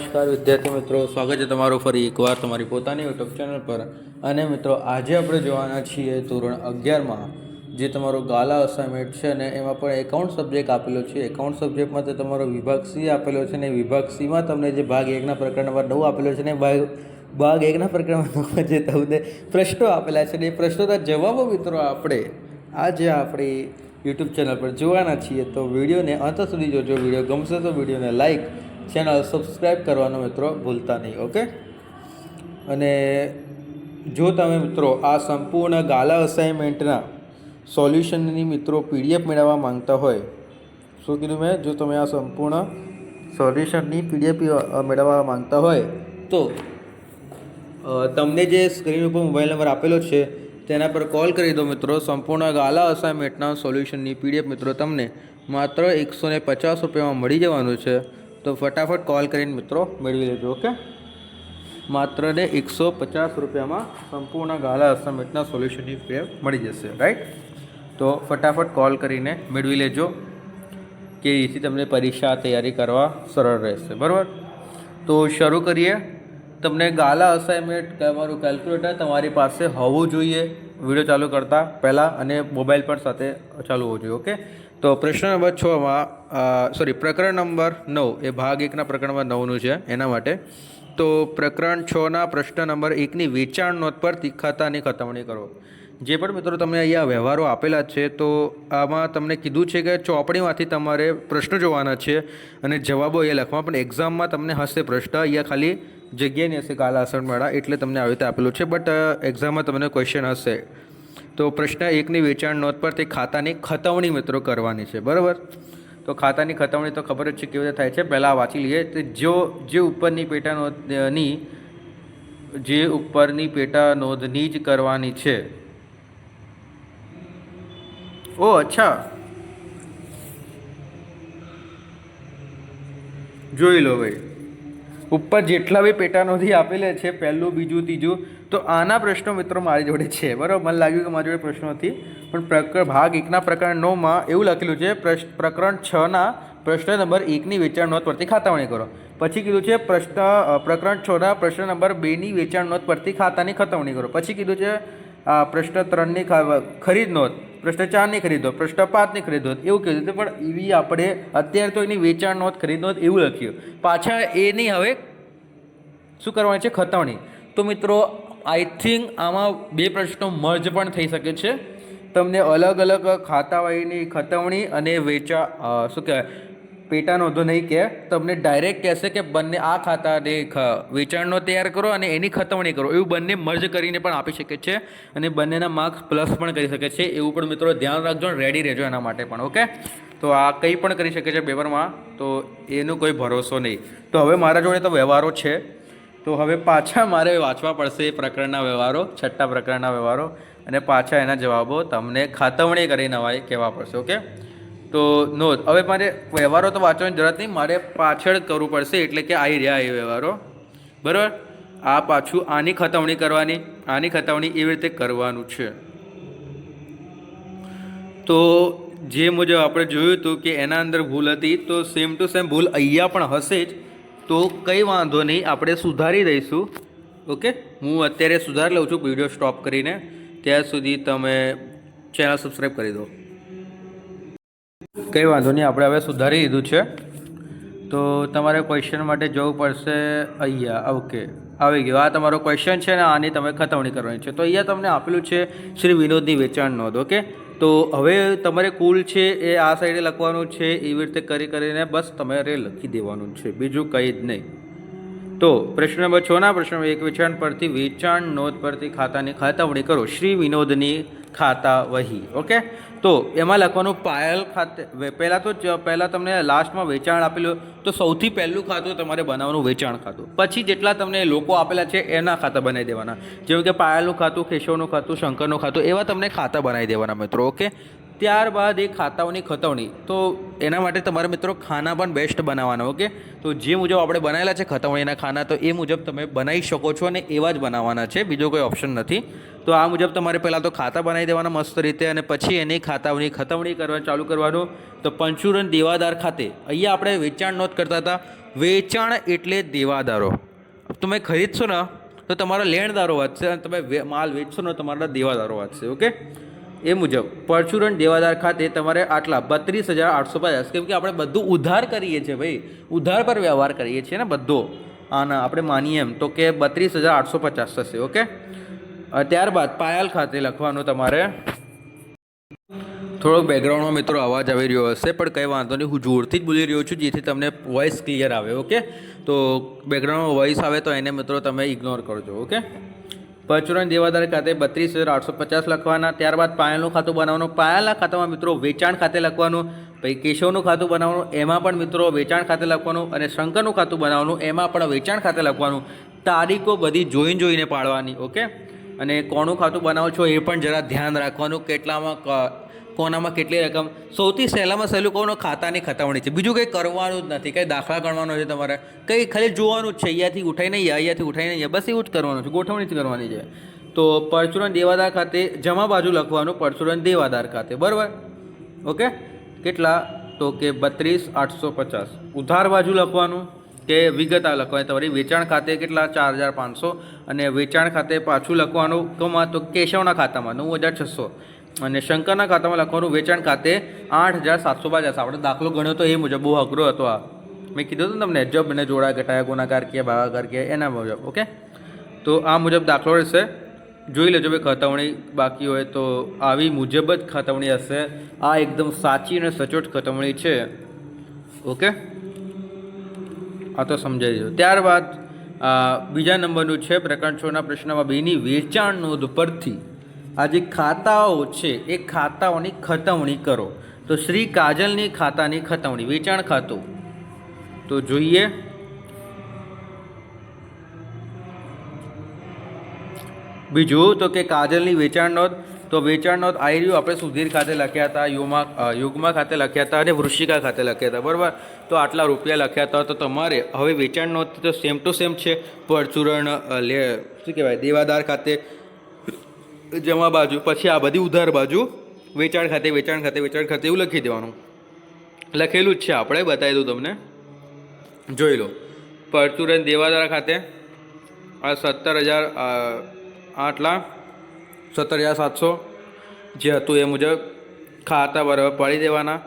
નમસ્કાર વિદ્યાર્થી મિત્રો, સ્વાગત છે તમારું ફરી એકવાર તમારી પોતાની યુટ્યુબ ચેનલ પર. અને મિત્રો આજે આપણે જોવાના છીએ ધોરણ 11માં જે તમારો ગાલા અસાઇનમેન્ટ છે અને એમાં પણ એકાઉન્ટ સબ્જેક્ટ આપેલો છે. એકાઉન્ટ સબ્જેક્ટમાં તો તમારો વિભાગ સી આપેલો છે ને વિભાગ સીમાં તમને જે ભાગ 1ના પ્રકરણ નંબર 9 આપેલો છે ને ભાગ 1ના પ્રકરણ નંબર જે તમને પ્રશ્નો આપેલા છે ને એ પ્રશ્નોના જવાબો મિત્રો આપણે આજે આપણી યુટ્યુબ ચેનલ પર જોવાના છીએ. તો વિડીયોને અંત સુધી જોજો. વિડીયો ગમશે તો વિડીયોને લાઈક, ચેનલ સબસ્ક્રાઈબ કરવાનો મિત્રો ભૂલતા નહીં. ઓકે. અને જો તમે મિત્રો આ સંપૂર્ણ ગાલા અસાઇનમેન્ટના સોલ્યુશનની મિત્રો પીડીએફ મેળવવા માંગતા હોય, શું કીધું મેં? જો તમે આ સંપૂર્ણ સોલ્યુશનની પીડીએફ મેળવવા માંગતા હોય તો તમને જે સ્ક્રીન ઉપર મોબાઈલ નંબર આપેલો છે તેના પર કોલ કરી દો મિત્રો. સંપૂર્ણ ગાલા અસાઇનમેન્ટના સોલ્યુશનની પીડીએફ મિત્રો તમને માત્ર 150 રૂપિયામાં મળી જવાનું છે. તો ફટાફટ કોલ કરીને મિત્રો મેળવી લેજો. ઓકે. માત્ર ને 150 રૂપિયામાં સંપૂર્ણ ગાલા અસાઇનમેન્ટના સોલ્યુશનની પીડીએફ મળી જશે. રાઈટ. તો ફટાફટ કોલ કરીને મેળવી લેજો કે એથી તમને પરીક્ષા તૈયારી કરવા સરળ રહેશે. બરાબર. તો શરૂ કરીએ. તમને ગાલા અસાઇનમેન્ટ તમારું કેલ્ક્યુલેટર તમારી પાસે હોવું જોઈએ વિડીયો ચાલુ કરતાં પહેલાં, અને મોબાઈલ પણ સાથે ચાલુ હોવું જોઈએ. ઓકે. તો પ્રશ્ન નંબર 6માં પ્રકરણ નંબર 9 એ ભાગ 1ના પ્રકરણ નંબર 9નું છે એના માટે. તો પ્રકરણ 6ના પ્રશ્ન નંબર 1ની વેચાણ નોંધ પર ખાતાની ખતવણી કરો. જે પણ મિત્રો તમને અહીંયા વ્યવહારો આપેલા છે તો આમાં તમને કીધું છે કે ચોપડીમાંથી તમારે પ્રશ્નો જોવાના છે અને જવાબો અહીંયા લખવા. પણ એક્ઝામમાં તમને હશે પ્રશ્ન, અહીંયા ખાલી જગ્યા નહીં હશે ગાલા અસાઇનમેન્ટવાળા, એટલે તમને આવી રીતે આપેલું છે. બટ એક્ઝામમાં તમને ક્વેશ્ચન હશે. તો પ્રશ્ન 1ની વેચાણ નોંધ પર તે ખાતાની ખતવણી મિત્રો કરવાની છે. બરાબર. તો ખાતાની ખતવણી તો ખબર જ છે કેવી રીતે થાય છે. પહેલાં વાંચી લઈએ. તો જે ઉપરની પેટા નોંધની જ કરવાની છે. ઓ અચ્છા, જોઈ લો ભાઈ. ઉપર જેટલા બી પેટા નોંધી આપેલા છે, પહેલું, બીજું, ત્રીજું, તો આના પ્રશ્નો મિત્રો મારી જોડે છે. બરાબર. મને લાગ્યું કે મારી જોડે પ્રશ્નો નથી, પણ ભાગ 1ના પ્રકરણ 9માં એવું લખેલું છે પ્રકરણ 6ના પ્રશ્ન નંબર 1ની વેચાણ નોંધ પરથી ખાતાવણી કરો. પછી કીધું છે પ્રકરણ 6ના પ્રશ્ન નંબર 2ની વેચાણ નોંધ પરથી ખાતાની ખતવણી કરો. પછી કીધું છે પ્રશ્ન 3ની ખરીદ નોંધ, પ્રશ્ન 4ની ખરીદ નોંધ, પ્રશ્ન 5ની ખરીદ નોંધ, એવું કીધું હતું. પણ એવી આપણે અત્યારે તો એની વેચાણ નોંધ, ખરીદ નોંધ એવું લખ્યું. પાછા એની હવે શું કરવાની છે? ખતવણી. તો મિત્રો આઈ થિંક આમાં બે પ્રશ્નો મર્જ પણ થઈ શકે છે. તમને અલગ અલગ ખાતાવાળીની ખતવણી અને શું કહેવાય પેટા નોંધો નહીં કહે, તમને ડાયરેક્ટ કહેશે કે બંને આ ખાતાને વેચાણનો તૈયાર કરો અને એની ખતવણી કરો. એવું બંને મર્જ કરીને પણ આપી શકે છે અને બંનેના માર્ક્સ પ્લસ પણ કરી શકે છે. એવું પણ મિત્રો ધ્યાન રાખજો, રેડી રહેજો એના માટે પણ. ઓકે. તો આ કંઈ પણ કરી શકે છે પેપરમાં, તો એનું કોઈ ભરોસો નહીં. તો હવે મારા જોડે તો વ્યવહારો છે, તો હવે પાછા મારે વાંચવા પડશે એ પ્રકરણના વ્યવહારો, 6ઠ્ઠા પ્રકરણના વ્યવહારો, અને પાછા એના જવાબો તમને ખાતવણી કરીને કહેવા પડશે. ઓકે. તો નોંધ, હવે મારે વ્યવહારો તો વાંચવાની જરૂરત નહીં, મારે પાછળ કરવું પડશે. એટલે કે આવી રહ્યા એ વ્યવહારો. બરાબર. આ પાછું આની ખતવણી કરવાની, આની ખતવણી એવી રીતે કરવાનું છે. તો જે મુજબ આપણે જોયું હતું કે એના અંદર ભૂલ હતી, તો સેમ ટુ સેમ ભૂલ અહીંયા પણ હશે જ. તો કંઈ વાંધો નહીં, આપણે સુધારી દઈશું. ઓકે. હું અત્યારે સુધારી લઉં છું વિડીયો સ્ટોપ કરીને. ત્યાં સુધી તમે ચેનલ સબસ્ક્રાઈબ કરી દો. કંઈ વાંધો નહીં, આપણે હવે સુધારી દીધું છે. તો તમારે ક્વેશ્ચન માટે જવું પડશે અહીંયા. ઓકે, આવી ગયું. આ તમારો ક્વેશ્ચન છે ને આની તમે ખતવણી કરવાની છે. તો અહીંયા તમને આપેલું છે શ્રી વિનોદની વેચાણ નોંધ. ઓકે. તો હવે તમારે કુલ છે એ આ સાઈડે લખવાનું છે. એવી રીતે કરીને બસ તમારે લખી દેવાનું છે, બીજું કંઈ જ નહીં. તો પ્રશ્ન નંબર 6ના પ્રશ્ન 1 વેચાણ પરથી વેચાણ નોંધ પરથી ખાતાની ખાતવણી કરો. શ્રી વિનોદની ખાતા વહી. ઓકે. તો એમાં લખવાનું પાયલ ખાતે. પહેલાં તમને લાસ્ટમાં વેચાણ આપેલું, તો સૌથી પહેલું ખાતું તમારે બનાવવાનું વેચાણ ખાતું. પછી જેટલા તમને લોકો આપેલા છે એના ખાતા બનાવી દેવાના. જેવું કે પાયલનું ખાતું, કેશવનું ખાતું, શંકરનું ખાતું, એવા તમને ખાતા બનાવી દેવાના મિત્રો. ઓકે. ત્યારબાદ એ ખાતાઓની ખતવણી, તો એના માટે તમારે મિત્રો ખાના પણ બેસ્ટ બનાવવાના. ઓકે, તો જે મુજબ આપણે બનાવેલા છે ખતવણીના ખાના, તો એ મુજબ તમે બનાવી શકો છો અને એવા જ બનાવવાના છે, બીજો કોઈ ઓપ્શન નથી. તો આ મુજબ તમારે પહેલાં તો ખાતા બનાવી દેવાના મસ્ત રીતે, અને પછી એની ખાતાઓની ખતવણી કરવાનું ચાલુ કરવાનું. તો પંચુરન દેવાદાર ખાતે અહીંયા આપણે વેચાણ નોંધ કરતા હતા. વેચાણ એટલે દેવાદારો. તમે ખરીદશો ને તો તમારા લેણદારો વધશે, અને તમે માલ વેચશો ને તમારા દેવાદારો વધશે. ઓકે, એ મુજબ પરચુરણ દેવાદાર ખાતે તમારે આટલા 32,850, કેમ કે આપણે બધું ઉધાર કરીએ છીએ ભાઈ, ઉધાર પર વ્યવહાર કરીએ છીએ ને બધો. આના આપણે માનીએ એમ તો કે 32,850 થશે. ઓકે, ત્યારબાદ પાયલ ખાતે લખવાનું તમારે. થોડોક બેકગ્રાઉન્ડમાં મિત્રો અવાજ આવી રહ્યો હશે, પણ કંઈ વાંધો નહીં, હું જોરથી જ બોલી રહ્યો છું જેથી તમને વોઇસ ક્લિયર આવે. ઓકે, તો બેકગ્રાઉન્ડમાં વોઇસ આવે તો એને મિત્રો તમે ઇગ્નોર કરજો. ઓકે, પરચુરણ દેવાદાર ખાતે 32,850 લખવાના. ત્યારબાદ પાયલનું ખાતું બનાવવાનું. પાયલના ખાતામાં મિત્રો વેચાણ ખાતે લખવાનું. પછી કેશવનું ખાતું બનાવવાનું, એમાં પણ મિત્રો વેચાણ ખાતે લખવાનું. અને શંકરનું ખાતું બનાવવાનું, એમાં પણ વેચાણ ખાતે લખવાનું. તારીખો બધી જોઈને પાડવાની. ઓકે, અને કોનું ખાતું બનાવો છો એ પણ જરા ધ્યાન રાખવાનું, કેટલામાં કોનામાં કેટલી રકમ. સૌથી સહેલામાં સહેલું કહું, ખાતાની ખતવણી છે, બીજું કંઈ કરવાનું જ નથી. કંઈ દાખલા ગણવાનો છે તમારે, કંઈ ખાલી જોવાનું જ છે, અહીંયાથી ઉઠાઈ નહીં, અહીંયાથી ઉઠાઈ નહીં, બસ એવું જ કરવાનું છે, ગોઠવણી જ કરવાની છે. તો પરચુરણ દેવાદાર ખાતે જમા બાજુ લખવાનું, પરચુરણ દેવાદાર ખાતે, બરાબર. ઓકે, કેટલા તો કે 32,850. ઉધાર બાજુ લખવાનું કે વિગતા લખવાની તમારી. વેચાણ ખાતે કેટલા 4,500, અને વેચાણ ખાતે પાછું લખવાનું કોમાં તો કેશવના ખાતામાં 9,600, અને શંકરના ખાતામાં લખવાનું વેચાણ ખાતે 8,750. આપણે દાખલો ગણ્યો તો એ મુજબ, બહુ અઘરો હતો આ, મેં કીધું હતું તમને, જબ અને જોડા ઘટાયા ગુણાકાર કે ભાગાકાર કે એના મુજબ. ઓકે, તો આ મુજબ દાખલો રહેશે, જોઈ લેજો ભાઈ. ખતવણી બાકી હોય તો આવી મુજબ જ ખતવણી હશે. આ એકદમ સાચી અને સચોટ ખતવણી છે. ઓકે, આ તો સમજાઈ દીધું. ત્યારબાદ બીજા નંબરનું છે પ્રકરણ 6ના પ્રશ્નમાં 2ની વેચાણ નોંધ પરથી આ જે ખાતાઓ છે એ ખાતાઓની ખતવણી કરો. તો શ્રી કાજલની ખાતાની ખતવણી, વેચાણ ખાતું, તો જોઈએ. બીજું તો કે કાજલની વેચાણ નોંધ, તો વેચાણ નોંધ આવી રહ્યું આપણે સુધીર ખાતે લખ્યા હતા, યુગમાં ખાતે લખ્યા હતા, અને વૃશ્ચિકા ખાતે લખ્યા હતા, બરાબર. તો આટલા રૂપિયા લખ્યા હતા. તો તમારે હવે વેચાણ નોંધ તો સેમ ટુ સેમ છે. પરચુરણ શું કહેવાય દેવાદાર ખાતે જમા બાજુ, પછી આ બધી ઉધાર બાજુ વેચાણ ખાતે વેચાણ ખાતે વેચાણ ખાતે એવું લખી દેવાનું. લખેલું જ છે, આપણે બતાવી દઉં તમને, જોઈ લો. પરચુરણ દેવાદાર ખાતે આ 17,700 જે હતું એ મુજબ ખાતા બરાબર પાડી દેવાના.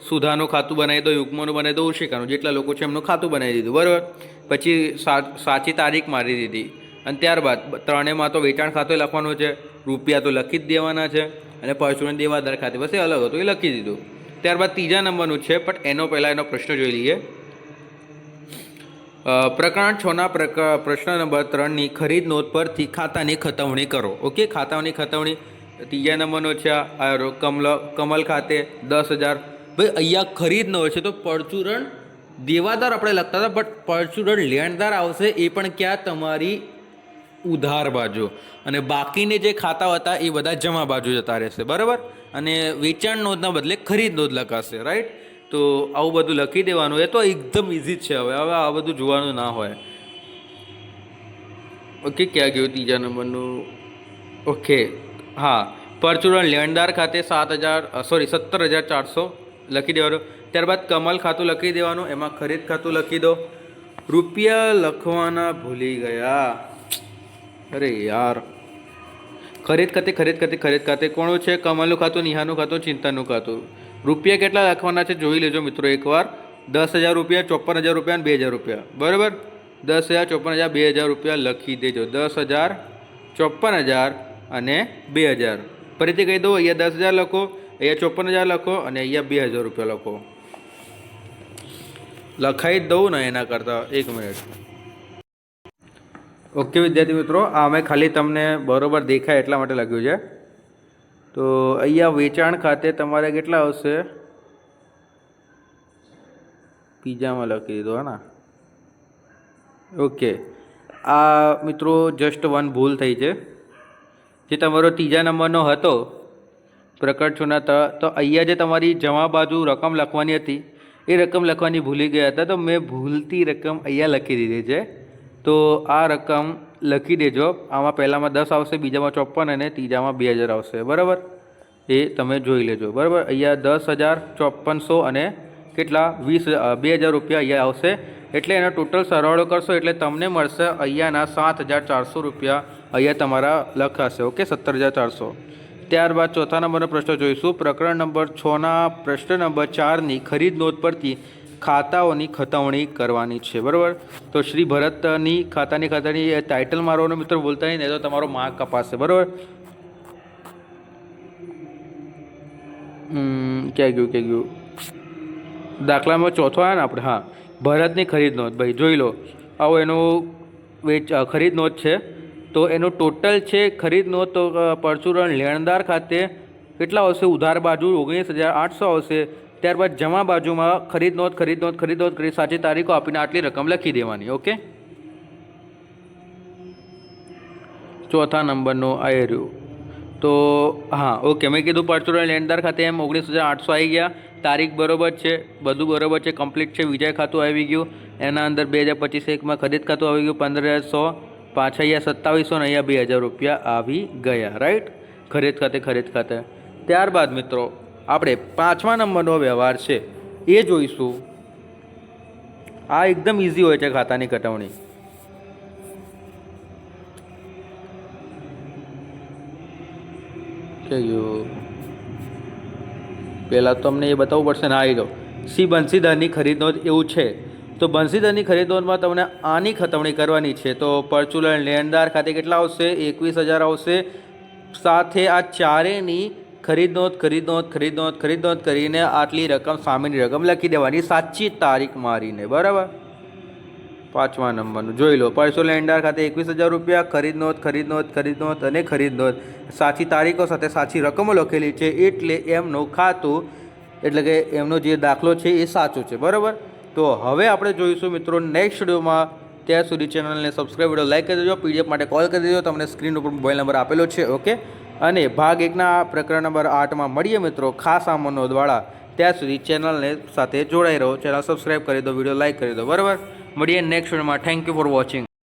સુધાનું ખાતું બનાવી દો, યુગ્મનું બનાવી દો, ઉર્શિકાનું, જેટલા લોકો છે એમનું ખાતું બનાવી દીધું, બરાબર. પછી સાચી તારીખ મારી દીધી. અને ત્યારબાદ ત્રણેયમાં તો વેચાણ ખાતું લખવાનું છે, રૂપિયા તો લખી જ દેવાના છે, અને પરચુરણ દેવાદાર ખાતે બસ એ અલગ હતું એ લખી દીધું. ત્યારબાદ ત્રીજા નંબરનું છે, પણ એનો પહેલાં એનો પ્રશ્ન જોઈ લઈએ. પ્રકરણ 6ના પ્રશ્ન નંબર 3ની ખરીદ નોંધ પરથી ખાતાની ખતવણી કરો. ઓકે, ખાતાની ખતવણી ત્રીજા નંબરનો છે. કમલ ખાતે 10,000. ભાઈ અહીંયા ખરીદ નોંધ છે તો પરચુરણ દેવાદાર આપણે લખતા હતા, બટ પરચુરણ લેણદાર આવશે, એ પણ ક્યાં તમારી ઉધાર બાજુ, અને બાકીને જે ખાતા હતા એ બધા જમા બાજુ જતા રહેશે, બરાબર. અને વેચાણ નોંધના બદલે ખરીદ નોંધ લખાશે, રાઈટ. તો આવું બધું લખી દેવાનું, એ તો એકદમ ઇઝી જ છે. હવે આ બધું જોવાનું ના હોય. ઓકે, ક્યાં ગયું ત્રીજા નંબરનું? ઓકે, હા, પરચુરણ લેણદાર ખાતે 17,400 લખી દેવાનું. ત્યારબાદ કમલ ખાતું લખી દેવાનું, એમાં ખરીદ ખાતું લખી દો. રૂપિયા લખવાના ભૂલી ગયા, અરે યાર. ખરીદ ખાતે કોણું છે? કમલનું ખાતું, નિહાનું ખાતું, ચિંતનનું ખાતું. રૂપિયા કેટલા લખવાના છે જોઈ લેજો મિત્રો એકવાર. 10,000 રૂપિયા, 54,000 રૂપિયા અને 2,000 રૂપિયા, બરાબર. 10,000, 54,000, 2,000 રૂપિયા લખી દેજો. 10,000, 54,000 અને 2,000. ફરીથી કહી દો, અહીંયા 10,000 લખો, અહીંયા 54,000 લખો, અને અહીંયા 2,000 રૂપિયા લખો. લખાઈ જ દઉં ને એના કરતાં, 1 મિનિટ. ઓકે વિદ્યાર્થી મિત્રો, આ મેં ખાલી તમને બરોબર દેખાય એટલા માટે લખ્યું છે. તો અહીંયા વેચાણ ખાતે તમારે કેટલા આવશે? પીઝામાં લખી દીધો હે ને. ઓકે, આ મિત્રો જસ્ટ 1 ભૂલ થઈ છે. જે તમારો ત્રીજા નંબરનો હતો પ્રકરણ છોના તો અહીંયા જે તમારી જમા બાજુ રકમ લખવાની હતી એ રકમ લખવાની ભૂલી ગયા હતા, તો મેં ભૂલતી રકમ અહીંયા લખી દીધી છે. તો આ રકમ લખી દેજો. આમાં પહેલામાં 10 આવશે, બીજામાં 54 અને ત્રીજામાં 2000 આવશે. બરાબર, એ તમે જોઈ લેજો. બરાબર, અહીંયા 10,000, 5400 અને કેટલા 20,000 રૂપિયા અહીંયા આવશે. એટલે એનો ટોટલ સરવાળો કરશો એટલે તમને મળશે અહીંયાના 7,400 રૂપિયા અહીંયા તમારા લખાશે. ઓકે, 17,400. ત્યારબાદ ચોથા નંબરનો પ્રશ્ન જોઈશું. પ્રકરણ નંબર 6ના પ્રશ્ન નંબર 4ની ખરીદ નોંધ પરથી ખાતાઓની ખતવણી કરવાની છે. બરાબર, તો શ્રી ભરતની ખાતાની ટાઇટલ મારવાનો મિત્રો બોલતા નહીં તો તમારો માર્ક કપાશે. બરાબર, ક્યાં ગયું દાખલામાં ચોથો આવ્યા ને આપણે. હા, ભરતની ખરીદ નોંધ. ભાઈ જોઈ લો, આવો એનું ખરીદ નોંધ છે. તો એનું ટોટલ છે ખરીદ નોંધ. તો પરચુરણ લેણદાર ખાતે કેટલા આવશે? ઉધાર બાજુ 19,800 આવશે. ત્યારબાદ જમા બાજુમાં ખરીદ નોંધ કરી સાચી તારીખો આપીને આટલી રકમ લખી દેવાની. ઓકે, ચોથા નંબરનો આ રહ્યું. તો હા, ઓકે, મેં કીધું પરચુરણ લેણદાર ખાતે એમ 19,800 આવી ગયા. તારીખ બરાબર છે, બધું બરાબર છે, કમ્પ્લીટ છે. વિજય ખાતું આવી ગયું. એના અંદર 2025-1માં ખરીદ ખાતું આવી ગયું 15,100. પાછા અહીંયા 2700 અને અહીંયા 2,000 રૂપિયા આવી ગયા. રાઈટ, ખરીદ ખાતે. ત્યારબાદ મિત્રો આપણે 5મા નંબરનો વ્યવહાર છે એ જોઈશું. આ એકદમ ઇઝી હોય છે ખાતાની કટવણી. પહેલાં તો અમને એ બતાવવું પડશે ને. આવી લો, શ્રી બંસીધરની ખરીદ નોંધ એવું છે. તો બંસીધરની ખરીદ નોંધમાં તમને આની ખતવણી કરવાની છે. તો પરચુરણ લેણદાર ખાતે કેટલા આવશે? 21,000 આવશે. સાથે આ ચારેયની ખરીદ નોંધ કરીને આટલી રકમ સામેની રકમ લખી દેવાની સાચી તારીખ મારીને. બરાબર, 5મા નંબરનું જોઈ લો. પરચુરણ લેણદાર ખાતે 21,000 રૂપિયા. ખરીદ નોંધ અને ખરીદ નોંધ સાચી તારીખો સાથે સાચી રકમો લખેલી છે. એટલે એમનું ખાતું એટલે કે એમનો જે દાખલો છે એ સાચો છે. બરાબર, તો હવે આપણે જોઈશું મિત્રો નેક્સ્ટ વિડીયોમાં. ત્યાં સુધી ચેનલને સબસ્ક્રાઈબ, વિડીયો લાઈક કરી દેજો. પીડીએફ માટે કોલ કરી દેજો. તમને સ્ક્રીન ઉપર મોબાઈલ નંબર આપેલો છે. ઓકે, અને ભાગ 1ના પ્રકરણ નંબર 8માં મળીએ મિત્રો ખાસ આમાં નોંધવાળા. ત્યાં સુધી ચેનલને સાથે જોડાઈ રહો. ચેનલ સબસ્ક્રાઈબ કરી દો, વિડીયો લાઈક કરી દો. બરાબર, મળીએ નેક્સ્ટ વિડીયોમાં. Thank you for watching.